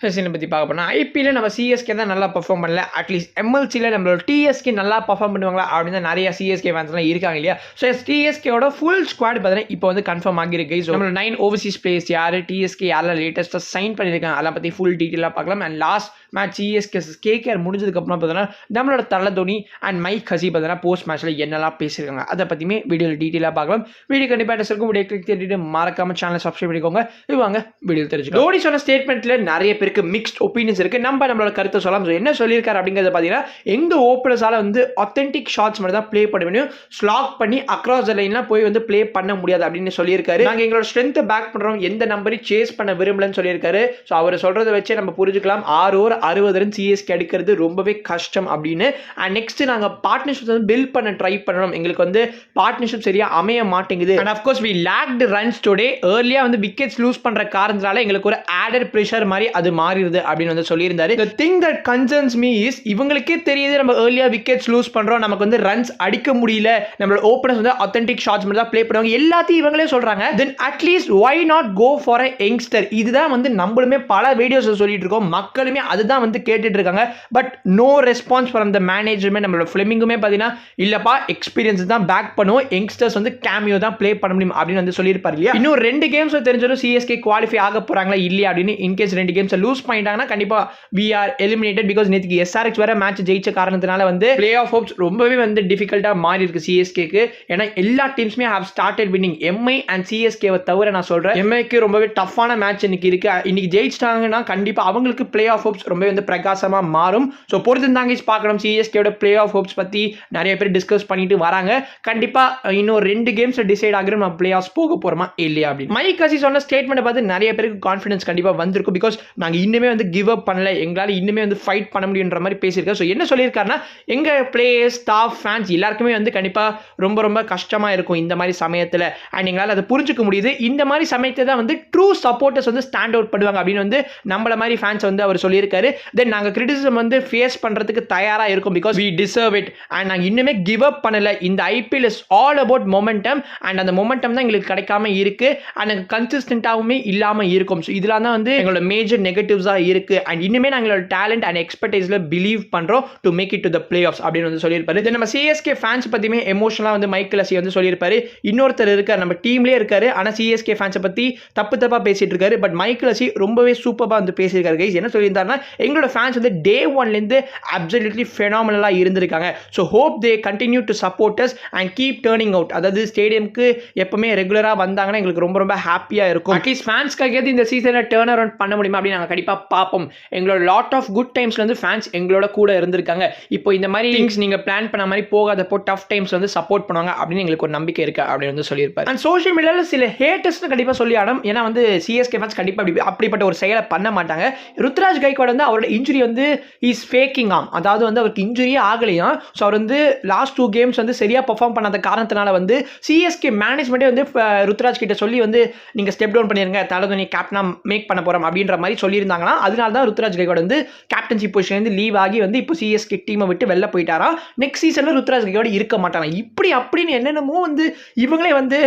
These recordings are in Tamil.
சச்சினை பற்றி பார்க்க போனால் ஐபிஎல்ல நம்ம சிஎஸ்கே தான் நல்லா பர்ஃபார்ம் பண்ணல. அட்லீஸ்ட் எம்எல்சியில் நம்மளோட டிஎஸ்கே நல்லா பர்ஃபார்ம் பண்ணுவாங்களா அப்படின்னு தான் நிறைய சிஎஸ்கே ஃபேன்ஸ்லாம் இருக்காங்க இல்லையா. ஸோ டிஎஸ்கேவோட ஃபுல் ஸ்குவாட் பார்த்தீங்கன்னா இப்போ வந்து கன்ஃபார்ம் ஆகியிருக்கு. ஸோ நம்மளோட 9 ஓவர்சீஸ் பிளேயர்ஸ் யார், டிஎஸ்கே யாரெல்லாம் லேட்டஸ்ட்டாக சைன் பண்ணியிருக்காங்க அதெல்லாம் பற்றி ஃபுல் டீட்டெயிலாக பார்க்கலாம். And last match CSK KKR முடிஞ்சதுக்கப்புறம் பார்த்தீங்கன்னா நம்மளோட தல தோனி அண்ட் மைக் ஹசி பார்த்தீங்கன்னா போஸ்ட் மேட்ச்சில் என்னெல்லாம் பேசியிருக்காங்க அதை பற்றியுமே வீடியோவில் டீட்டெயிலாக பார்க்கலாம். வீடியோ கண்டிப்பாக இருக்கும். வீடியோ கிளிக் பண்ணிட்டு மறக்காம சேனலை சப்ஸ்கிரைப் பண்ணிக்கோங்க. இவாங்க வீடியோ தெரிஞ்சுக்கோங்க. தோனி சொன்ன ஸ்டேட்மெண்ட்டில் நிறைய பேருக்கு மிக்ஸ்ட் ஒப்பீனியன்ஸ் இருக்கு. நம்மளோட கருத்தை சொல்லலாம். என்ன சொல்லியிருக்காரு அப்படிங்கிறத பார்த்தீங்கன்னா எங்க ஓப்பனர்ஸால வந்து ஆத்தென்டிக் ஷாட்ஸ் மட்டும் தான் ப்ளே பண்ண முடியும், ஸ்லாக் பண்ணி அக்ராஸ் த லைன்லாம் போய் வந்து ப்ளே பண்ண முடியாது அப்படின்னு சொல்லியிருக்காரு. நாங்கள் எங்களோட ஸ்ட்ரென்த்தை பேக் பண்றோம், எந்த நம்பரையும் சேஸ் பண்ண விரும்பலன்னு சொல்லியிருக்காரு. ஸோ அவர் சொல்றதை வச்சே நம்ம புரிஞ்சுக்கலாம் 6 ஓவர் 60 ரன் சிஎஸ்கே எடுக்கிறது ரொம்பவே கஷ்டம் அப்படின்னு. அண்ட் நெக்ஸ்ட் நாங்கள் பார்ட்னர்ஷிப் வந்து பில்ட் பண்ண ட்ரை பண்ணணும், எங்களுக்கு வந்து பார்ட்னர்ஷிப் சரியா அமைய மாட்டேங்குது. And of course we lacked runs today. ஏர்லியா வந்து விக்கெட்ஸ் லூஸ் பண்ற காரணத்தால எங்களுக்கு ஒரு ஆடட் பிரஷர் மாதிரி அது மாறிடுது அப்படின்னு வந்து சொல்லியிருந்தாரு. The thing that concerns me is இவங்களுக்கே தெரியுது நம்ம ஏர்லியா விக்கெட்ஸ் லூஸ் பண்றோம், நமக்கு வந்து ரன்ஸ் அடிக்க முடியல, நம்மளோட ஓப்பனர்ஸ் வந்து ஆத்தென்டிக் ஷாட்ஸ் மட்டும் தான் ப்ளே பண்ணுவாங்க, எல்லாத்தையும் இவங்களே சொல்றாங்க. Then at least why not go for a youngster? இதுதான் வந்து நம்மளுமே பல வீடியோஸ் சொல்லிட்டு இருக்கோம், மக்களுமே அதுதான் வந்து கேட்டுட்டு இருக்காங்க. But no response from the management. நம்மளோட ஃபிளமிங்குமே பார்த்தீங்கன்னா இல்லப்பா எக்ஸ்பீரியன்ஸ் தான் பேக் பண்ணுவோம், யங்ஸ்டர்ஸ் வந்து கேமியோ தான் ப்ளே பண்ண முடியும் அப்படின்னு வந்து சொல்லியிருப்பாரு இல்லையா. இன்னும் 2 கேம்ஸ் தெரிஞ்சாலும் சிஎஸ்கே குவாலிஃபை ஆக போறாங்களா இல்லையா அப்படின்னு. இன்கேஸ் 2 கேம்ஸ் லூஸ் பண்ணிட்டாங்கன்னா கண்டிப்பா we are eliminated because நேத்துக்கு எஸ்ஆர்எக்ஸ் வேற மேட்ச் ஜெயிச்ச காரணத்தினால வந்து பிளே ஆஃப் ஹோப்ஸ் ரொம்பவே வந்து டிஃபிகல்ட்டா மாறி இருக்கு சிஎஸ்கேக்கு. ஏன்னா எல்லா டீம்ஸுமே have started winning. MI and சிஎஸ்கேவை தவிர நான் சொல்றேன் எம்ஐக்கு ரொம்பவே டஃப்பான மேட்ச் இன்னைக்கு இருக்கு. இன்னைக்கு ஜெயிச்சிட்டாங்கன்னா கண்டிப்பா அவங்களுக்கு பிளே ஆஃப் ஹோப்ஸ் ரொம்பவே வந்து பிரகாசமா மாறும். ஸோ பொறுத்து தாங்க பார்க்கணும். சிஎஸ்கேவோட பிளே ஆஃப் ஹோப்ஸ் பத்தி நிறைய பேர் டிஸ்கஸ் பண்ணிட்டு வராங்க. கண்டிப்பா இன்னும் 2 கேம்ஸ் டிசைட் ஆகிற நம்ம பிளே ஆஃப் போக போறோமா இல்லையா அப்படின்னு. மைக் ஹசி சொன்ன ஸ்டேட்மெண்ட் பார்த்து நிறைய பேருக்கு கான்ஃபிடன்ஸ் கண்டிப்பா வந்திருக்கும். பிகாஸ் நாங்க இன்னுமே வந்து கிவ் அப் பண்ணல, எங்களால் இன்னுமே வந்து ஃபைட் பண்ண முடியுன்ற மாதிரி பேசியிருக்காரு. ஸோ என்ன சொல்லியிருக்காருன்னா எங்க பிளேயர்ஸ் ஸ்டாஃப் ஃபேன்ஸ் எல்லாருக்குமே வந்து கண்டிப்பாக ரொம்ப ரொம்ப கஷ்டமாக இருக்கும் இந்த மாதிரி சமயத்தில். அண்ட் எங்களால் அதை புரிஞ்சுக்க முடியுது. இந்த மாதிரி சமயத்தை தான் வந்து ட்ரூ சப்போர்ட்டர்ஸ் வந்து ஸ்டாண்ட் அவுட் பண்ணுவாங்க அப்படின்னு வந்து நம்மள மாதிரி ஃபேன்ஸ் வந்து அவர் சொல்லியிருக்காரு. தென் நாங்கள் கிரிட்டிசிசம் வந்து ஃபேஸ் பண்ணுறதுக்கு தயாராக இருக்கும் because we deserve it. And நாங்கள் இன்னுமே கிவ் அப் பண்ணலை. இந்த IPL is all about momentum. And அந்த மொமெண்டம் தான் எங்களுக்கு கிடைக்காம இருக்கு. அண்ட் கன்சிஸ்டன்ட்டாகவுமே இல்லாமல் இருக்கும். ஸோ இதெல்லாம் தான் வந்து எங்களோட மேஜர் நெகட்டிவ்ஸாக இருக்கு. அண்ட் இன்னுமே நாங்களோட டேலண்ட் அண்ட் எக்ஸ்பர்டைஸ்ல பிலீவ் பண்றோம் to make it to the playoffs அப்படின்னு வந்து சொல்லியிருப்பாரு. நம்ம சிஎஸ்கே ஃபேன்ஸ் பத்தியுமே எமோஷனலா வந்து மைக்கேல் ஹசி வந்து சொல்லியிருப்பாரு. இன்னொருத்தர் இருக்காரு நம்ம டீம்லயே இருக்காரு, ஆனா சிஎஸ்கே ஃபேன்ஸை பத்தி தப்பா பேசிட்டு இருக்காரு. பட் மைக்கேல் ஹசி ரொம்பவே சூப்பரா வந்து பேசியிருக்காரு. கைஸ் என்ன சொல்லியிருந்தாருன்னா எங்களோட ஃபேன்ஸ் வந்து டே 1ல இருந்து அப்சல்யூட்லி ஃபெனாமினலா இருந்திருக்காங்க. So hope they continue to support us and keep turning out. அதாவது ஸ்டேடியம்க்கு எப்பவுமே ரெகுலரா வந்தாங்கன்னா எங்களுக்கு ரொம்ப ரொம்ப ஹாப்பியா இருக்கும். அட்லீஸ்ட் ஃபேன்ஸ்க்காக இந்த சீசனை டர்ன் அரவுண்ட் பண்ண முடியுமா அப்படின்னு நாங்கள் கண்டிப்பா பார்ப்போம். எங்களோட லாட் ஆஃப் குட் டைம்ஸ்ல வந்து ஃபேன்ஸ் எங்களோட கூட இருந்திருக்காங்க. இப்போ இந்த மாதிரி திங்ஸ் நீங்க பிளான் பண்ண மாதிரி போகாதப்போ டஃப் டைம்ஸ் வந்து சப்போர்ட் பண்ணுவாங்க அப்படின்னு எங்களுக்கு ஒரு நம்பிக்கை இருக்கு அப்படின்னு வந்து சொல்லியிருப்பாரு. அண்ட் சோஷியல் மீடியால சில ஹேட்டர்ஸ் கண்டிப்பா சொல்லி ஆடும். ஏன்னா வந்து சிஎஸ்கே ஃபேன்ஸ் கண்டிப்பா அப்படிப்பட்ட ஒரு செயலை பண்ண மாட்டாங்க. ருத்ராஜ் கைக்வாட் வந்து அவரோட இன்ஜுரி வந்து இஸ் ஃபேக்கிங் ஆம், அதாவது வந்து அவருக்கு இன்ஜுரியே ஆகலையா. ஸோ அவர் வந்து லாஸ்ட் 2 கேம்ஸ் வந்து சரியா பெர்ஃபார்ம் பண்ணாத காரணத்தினால வந்து சிஎஸ்கே மேனேஜ்மெண்ட்டே வந்து ருத்ராஜ் கிட்ட சொல்லி வந்து நீங்க ஸ்டெப் டவுன் பண்ணிருங்க, தலதோனி கேப்டனா மேக் பண்ண போறோம் அப்படின்ற மாதிரி சொல்லியிருந்தாங்கன்னா அதனால தான் ருத்ராஜ் கைக்வாட் வந்து கேப்டன்சி பொசிஷன் வந்து லீவ் ஆகி வந்து இப்போ சிஎஸ்கே டீமை விட்டு வெளில போயிட்டாரா. நெக்ஸ்ட் சீசன்ல ருத்ராஜ் கைக்வாட் இருக்க மாட்டாங்க. இப்படி அப்படின்னு என்னென்னமோ வந்து இவங்களே வந்து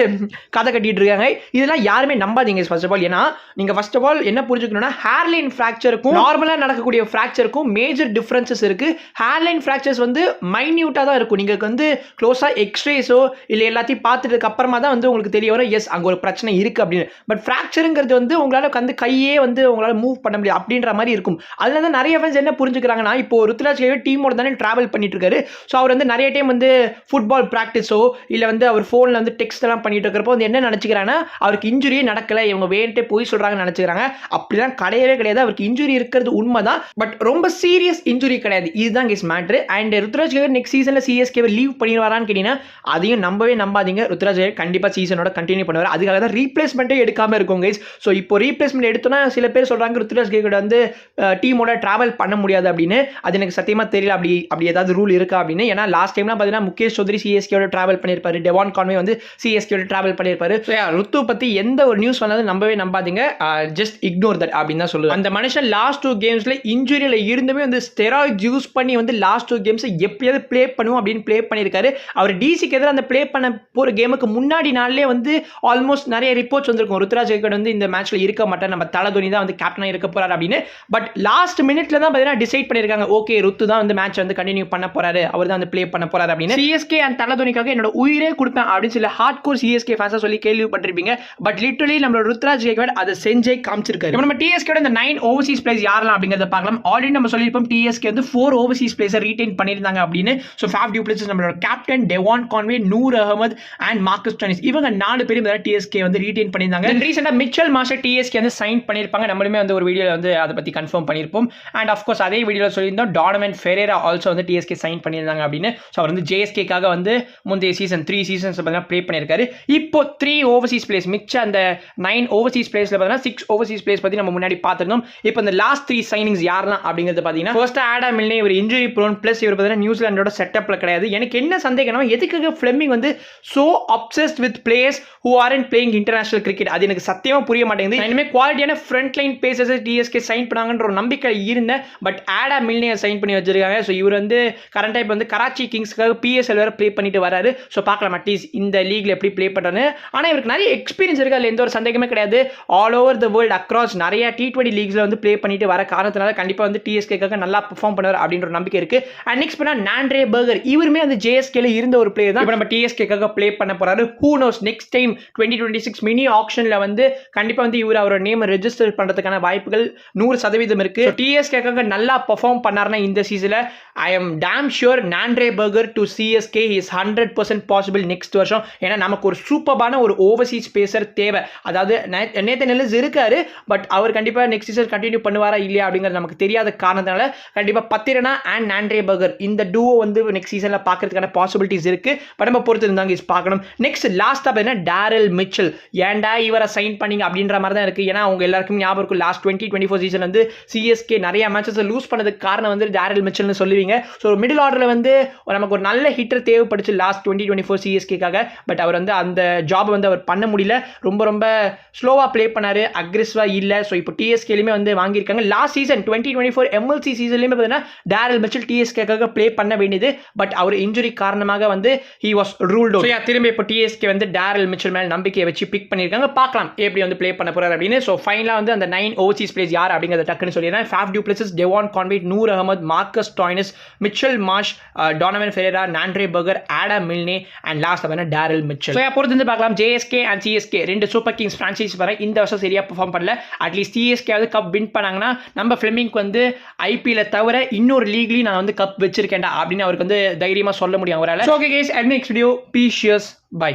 கதை கட்டிட்டு இருக்காங்க. இதெல்லாம் யாருமே நம்பாதீங்க ஃபர்ஸ்ட் ஆஃப் ஆல். ஏன்னா நீங்க ஃபர்ஸ்ட் ஆஃப் ஆல் என்ன புரிஞ்சுக்கணும்னா ஹேர்லைன் ஃப்ராக்சருக்கும் நார்மலா நடக்கக்கூடிய ஃப்ராக்சருக்கும் மேஜர் டிஃபரன்சஸ் இருக்கு. ஹேர்லைன் ஃப்ராக்சர்ஸ் வந்து மைன்யூட்டா தான் இருக்கும். நீங்க வந்து க்ளோஸா எக்ஸ்ரேஸோ இல்லை எல்லாத்தையும் பார்த்துட்டு அப்புறமா தான் வந்து உங்களுக்கு தெரிய வரும் எஸ் அங்கே ஒரு பிரச்சனை இருக்கு அப்படின்னு. பட் ஃப்ராக்சருங்கிறது வந்து உங்களால் வந்து கையே வந்து உங்களால் மூவ் பண்ண முடியாது அப்படின்ற மாதிரி இருக்கும். அதனால தான் நிறைய ஃபேன்ஸ் என்ன புரிஞ்சுக்கிறாங்கன்னா இப்போ ருத்ராஜ் கைக்வாட் டீமோட தானே டிராவல் பண்ணிட்டு இருக்காரு. ஸோ அவர் வந்து நிறைய டைம் வந்து ஃபுட்பால் ப்ராக்டிஸோ இல்லை வந்து அவர் ஃபோனில் வந்து டெக்ஸ்ட் எல்லாம் பண்ணிட்டு இருக்கிறப்போ வந்து என்ன நினச்சிக்கிறாங்கன்னா அவருக்கு இன்ஜுரியே நடக்கலை, இவங்க வேண்டே போய் சொல்றாங்கன்னு நினச்சிக்கிறாங்க. அப்படிலாம் கிடையவே கிடையாது. அவருக்கு இன்ஜுரி இருக்கிறது உண்மைதான், பட் ரொம்ப சீரியஸ் இன்ஜுரி கிடையாது. இதுதான் case matter. And Ruturaj Gaikwad next சீசனில் சிஎஸ்கே லீவ் பண்ணிடுவாரான்னு கேட்டீங்கன்னா அதையும் நம்பவே நம்பாதீங்க. ருத்ராஜ் கைக்வாட் கண்டிப்பாக சீசனோட கண்டினியூ பண்ணுவார். அதுக்காக தான் ரீப்ளேஸ்மெண்ட்டே எடுக்காமல் இருக்கும் கைஸ். ஸோ இப்போ ரீப்ளேஸ்மெண்ட் எடுத்தோன்னா சில பேர் சொல்றாங்க ருத்ராஜ் கைக்வாட் வந்து டீமோட டிராவல் பண்ண முடியாது அப்படின்னு. அது எனக்கு சத்தியமா தெரியல அப்படி ஏதாவது ரூல் இருக்கா அப்படின்னு. ஏன்னா லாஸ்ட் டைம்லாம் பார்த்தீங்கன்னா முகேஷ் சௌத்ரி சிஎஸ்கேயோட டிராவல் பண்ணியிருப்பாரு, டெவான் கான்வே வந்து சிஎஸ்கேயோட டிராவல் பண்ணியிருப்பாரு. ஸோ ருத்து பற்றி எந்த ஒரு நியூஸ் வந்தாலும் நம்பவே நம்பாதீங்க. ஜஸ்ட் இக்னோர் தட் அப்படின்னு தான் சொல்லுவேன். அந்த மனுஷன் லாஸ்ட் 2 கேம்ஸ்ல இன்ஜுரியில் இருந்துமே வந்து ஸ்டெராய்ட் யூஸ் பண்ணி வந்து லாஸ்ட் 2 கேம்ஸ் எப்பயாவது ப்ளே பண்ணுவோம் அப்படின்னு ப்ளே பண்ணியிருக்காரு. அவர் டிசிக்கு எதிராக அந்த ப்ளே பண்ண போகிற கேமுக்கு முன்னாடி நாள்லேயே வந்து ஆல்மோஸ்ட் நிறைய ரிப்போர்ட்ஸ் வந்திருக்கும் ருத்ராஜ் கைக்வாட் வந்து இந்த மேட்ச்ல இருக்க மாட்டார், நம்ம தலதோனி தான் வந்து கேப்டனாக இருக்க போறாரு அப்படின்னு. பட் லாஸ்ட் மினிட்ல தான் பார்த்தீங்கன்னா டிசைட் பண்ணியிருக்காங்க. ஓகே, ருத்து தான் வந்து மேட்ச் வந்து கண்டினியூ பண்ண போறாரு, அவர் தான் வந்து ப்ளே பண்ண போறாரு அப்படின்னு. சிஎஸ்கே அண்ட் தல தோனிக்காக என்னோட உயிரே கொடுப்பேன் அப்படின்னு சொல்லி ஹார்ட் கோர் சிஎஸ்கே ஃபேன்ஸா சொல்லி கேள்விப்பட்டிருப்பீங்க. பட் லிட்டரலி நம்மளோட ருத்ராஜ் கேக்வாட் அதை செஞ்சே காமிச்சிருக்காரு. இப்போ நம்ம டிஎஸ்கே இந்த 9 ஓவர்சீஸ் பிளேயர்ஸ் யாரெல்லாம் அப்படிங்கறத பார்க்கலாம். ஆல்ரெடி நம்ம சொல்லியிருப்போம் டிஎஸ்கே வந்து 4 ஓவர்சீஸ் பிளேயர்ஸ் ரீடைன் பண்ணியிருந்தாங்க அப்படின்னு. ஸோ ஃபேஃப் டு பிளேசஸ் நம்மளோட captain Devon Conway, Noor Ahmad and Marcus Stoinis, இவங்க 4 பேரும் டிஎஸ்கே வந்து ரீடைன் பண்ணியிருந்தாங்க. ரீசெண்டா மிச்சல் மார்ஷ் டிஎஸ்கே வந்து சைன் பண்ணியிருப்பாங்க. நம்மளுமே வந்து ஒரு வீடியோல வந்து அதை பத்தி கன்ஃபார்ம் பண்ணியிருப்போம். அண்ட் ஆஃப்கோர்ஸ் அதே வீடியோவில் சொல்லியிருந்தோம் டானவன் ஃபெரேரா ஆல்சோ வந்து டிஎஸ்கே சைன் பண்ணியிருந்தாங்க அப்படின்னு. ஸோ அவர் வந்து ஜேஎஸ்கேக்காக வந்து முந்தைய சீசன் 3 சீசன்ஸ் பார்த்தீங்கன்னா ப்ளே பண்ணியிருக்காரு. இப்போ 3 ஓவர்சீஸ் பிளேஸ் மிச்ச அந்த 9 ஓவர்சீஸ் பிளேஸ்ல பார்த்தீங்கன்னா 6 ஓவர்சீஸ் பிளேஸ் பற்றி நம்ம முன்னாடி பார்த்துருந்தோம். இப்போ இந்த லாஸ்ட் 3 சைனிங்ஸ் யாரெல்லாம் அப்படிங்கிறது பார்த்தீங்கன்னா ஃபர்ஸ்ட் ஆடம் மில்னே, இவர் இன்ஜுரி ப்ரோன், பிளஸ் இவர் பார்த்தீங்கன்னா நியூசிலாண்டோட செட்டப்ல கிடையாது. எனக்கு என்ன சந்தேகம்னா எதுக்காக ஃப்ளெமிங் வந்து so obsessed with players who aren't playing international cricket, அது எனக்கு சத்தியமா புரிய மாட்டேங்குது. இனிமே குவாலிட்டியான front line pacers DSK sign பண்ணாங்கன்ற ஒரு நம்பிக்கை இருந்தேன். பட் ஆடம் மில்னே சைன் பண்ணி வச்சிருக்காங்க. ஸோ இவர் வந்து கரண்ட் இப்போ வந்து கராச்சி கிங்ஸ்க்காக பிஎஸ்எல் வேற ப்ளே பண்ணிட்டு வராரு. ஸோ பார்க்கலாம் அட்லீஸ்ட் இந்த லீக்ல எப்படி ப்ளே பண்றாரு. ஆனால் இவருக்கு நிறைய எக்ஸ்பீரியன்ஸ் இருக்கு, அதில் எந்த ஒரு சந்தேகமே கிடையாது. All over the world across நிறைய T20 லீக்ஸ்ல வந்து ப்ளே பண்ணிட்டு வர காரணத்தினால கண்டிப்பாக வந்து டிஎஸ்கேக்காக நல்லா பெர்ஃபார்ம் பண்ணுவார் அப்படின்ற ஒரு நம்பிக்கை இருக்கு. அண்ட் நெக்ஸ்ட் பண்ணா நாண்ட்ரே பர்கர், இவருமே அந்த ஜேஎஸ்கேல இருந்த ஒரு பிளேயர் தான். இப்போ நம்ம டிஎஸ்கேக்காக ப்ளே பண்ண போறாரு. Who knows next time 2026 mini ஆக்ஷன்ல வந்து கண்டிப்பாக வந்து இவர் அவரோட நேம் ரெஜிஸ்டர் பண்றதுக்கான வாய்ப்புகள் 100% இருக்கு. டிஎஸ்கேக்காக நல்லா பெர்ஃபார்ம் பண்ணாருன்னா இந்த சீசன்ல I am damn sure Nandre Burger to CSK is 100% possible next வருஷம். ஏன்னா நமக்கு ஒரு சூப்பரான ஒரு ஓவர்சீஸ் பேசர் தேவை. அதாவது நேத்தன் எல்லிஸ் இருக்காரு, பட் அவர் கண்டிப்பா நெக்ஸ்ட் சீசன் கண்டினியூ பண்ணுவாரா இல்லையா அப்படிங்கிறது நமக்கு தெரியாத காரணத்தினால கண்டிப்பா பத்திரனா அண்ட் நாண்ட்ரே பர்கர் இந்த டூவோ வந்து நெக்ஸ்ட் சீசன்ல பார்க்கறதுக்கான பாசிபிலிட்டிஸ் இருக்கு. பட் நம்ம பொறுத்து இருந்தாங்க பார்க்கணும். நெக்ஸ்ட் லாஸ்டா பார்த்தீங்கன்னா டேரல் மிச்சல், ஏன்டா இவரை சைன் பண்ணீங்க அப்படின்ற மாதிரி தான் இருக்கு. ஏன்னா அவங்க எல்லாருக்கும் ஞாபகம் இருக்கும் லாஸ்ட் 2024 சீசன் வந்து சிஎஸ்கே நிறைய மேட்சஸ் லூஸ் பண்ணதுக்கு காரணம் வந்து டேரல் மிச்சல்னு சொல்லுவீங்க. ஸோ மிடில் ஆர்டர்ல வந்து நமக்கு ஒரு நல்ல ஹிட்டர் தேவைப்படுச்சு லாஸ்ட் 2024 சிஎஸ்கேக்காக. பட் அவர் வந்து அந்த ஜாப் வந்து அவர் பண்ண முடியல. ரொம்ப ரொம்ப ஸ்லோவா ப்ளே பண்ணாரு, அக்ரெசிவா இல்ல. ஸோ இப்போ டிஎஸ்கேலையுமே வந்து வாங்கியிருக்காங்க. லாஸ்ட் சீசன் 2024 எம்எல்சி சீசன்லையுமே பார்த்தீங்கன்னா டேரல் மிச்சல் டிஎஸ்கேக்காக ப்ளே பண்ண வேண்டியது. பட் அவர் இன்ஜுரி காரணமாக வந்து ஹி வாஸ் ரூல்ட் அவுட். திரும்ப இப்போ டிஎஸ்கே வந்து டேரல் மிச்சல் மேல் நம்பிக்கையை வச்சு பிக் பண்ணியிருக்காங்க. பார்க்கலாம் எப்படி வந்து ப்ளே பண்ண போறாரு அப்படின்னு. ஸோ ஃபைனலாக வந்து அந்த 9 ஓவர்சீஸ் பிளேயர்ஸ் யார் அப்படிங்கிறத டக்குன்னு சொல்லிடுறேன். Faf du Plessis Devon Conway, Noor Ahmad, Marcus Stoinis, Mitchell Marsh, Donovan Ferreira, Nandre Burger, Adam Milne and last பார்த்தீங்கன்னா டேரல் மிச்சல். ஸோ பொறுத்து வந்து பார்க்கலாம் JSK and CSK 2 Super Kings franchise வர இந்த வருஷம் சரியா பெர்ஃபார்ம் பண்ணல. அட்லீஸ்ட் சிஎஸ்கே வந்து கப் வின் பண்ணாங்கன்னா நம்ம ஃபிளமிங்க்கு வந்து ஐபிஎல் தவிர இன்னொரு லீக்லயும் நான் வந்து கப் வச்சிருக்கேன்டா அப்படின்னு அவருக்கு வந்து தைரியமா சொல்ல முடியும் அவரால். ஓகே கைஸ், நெக்ஸ்ட் வீடியோ பீஷியஸ் பை.